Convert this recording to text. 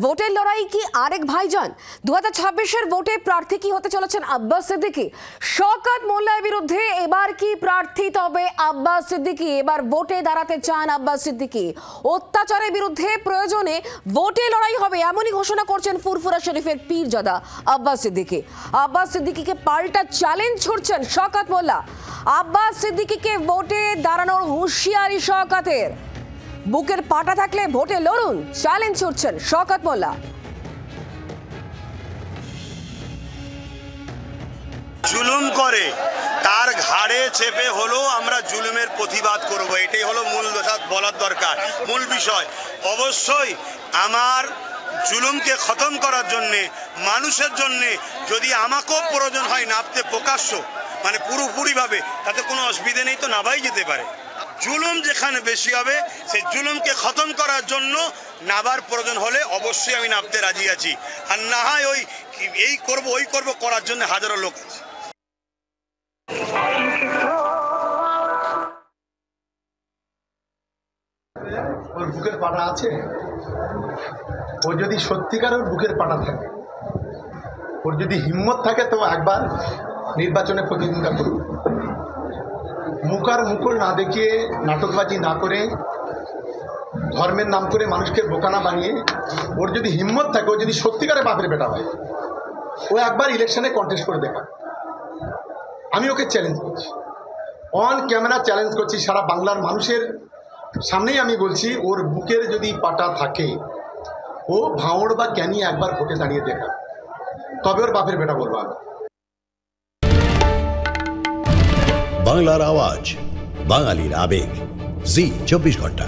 ভোটের লড়াই কি আরেক ভাইজান? 2026-এর ভোটে প্রার্থী কি হতে চলেছেন আব্বাস সিদ্দিকী? শওকত মোল্লার বিরুদ্ধে এবার কি প্রার্থী তবে আব্বাস সিদ্দিকী? এবার ভোটে দাঁড়াতে চান আব্বাস সিদ্দিকী। অত্যাচারের বিরুদ্ধে প্রয়োজনে ভোটে লড়াই হবে, এমনই ঘোষণা করছেন ফুরফুরা শরীফের পীরজাদা আব্বাস সিদ্দিকী। আব্বাস সিদ্দিকীকে পাল্টা চ্যালেঞ্জ ছুড়ছেন শওকত মোল্লা। আব্বাস সিদ্দিকীকে ভোটে দাঁড়ানোর হুঁশিয়ারি শওকতের। বুকের পাটা থাকলে ভোটে লড়ুন, চ্যালেঞ্জ ছুড়ছেন শওকত মোল্লা। জুলুম করে তার ঘাড়ে চেপে হলো আমরা জুলুমের প্রতিবাদ করব, এটাই হলো মূল বলার দরকার, মূল বিষয়। অবশ্যই আমার জুলুমকে খতম করার জন্যে, মানুষের জন্যে যদি আমাকেও প্রয়োজন হয় নাবতে প্রকাশ্য মানে পুরোপুরিভাবে, তাতে কোনো অসুবিধা নেই, তো নাবাই যেতে পারে। জুলুম যেখানে বেশি হবে সেই জুলুমকে খতম করার জন্য নাবার প্রয়োজন হলে অবশ্যই আমি নাবতে রাজি আছি। আর না হয় ওই এই করব ওই করব করার জন্য হাজারো লোক আছে। ওর বুকের পাটা আছে, ও যদি সত্যিকার ওর বুকের পাটা থাকে, ওর যদি হিম্মত থাকে, তো একবার নির্বাচনে প্রতিদ্বন্দ্বিতা করুন। মুখার মুকুল না দেখিয়ে, নাটকবাজি না করে, ধর্মের নাম করে মানুষকে বোকা না বানিয়ে, ওর যদি হিম্মত থাকে, ও যদি সত্যিকারে বাপের বেটা হয়, ও একবার ইলেকশনে কন্টেস্ট করে দেখা। আমি ওকে চ্যালেঞ্জ করছি, অন ক্যামেরা চ্যালেঞ্জ করছি, সারা বাংলার মানুষের সামনেই আমি বলছি, ওর বুকের যদি পাটা থাকে, ও ভাঁড় বা ক্যানি একবার ভোটে দাঁড়িয়ে দেখা, তবে ওর বাপের বেটা বলবো আমি। বাংলার আওয়াজ, বাঙালির আবেগ, জি 24 ঘন্টা।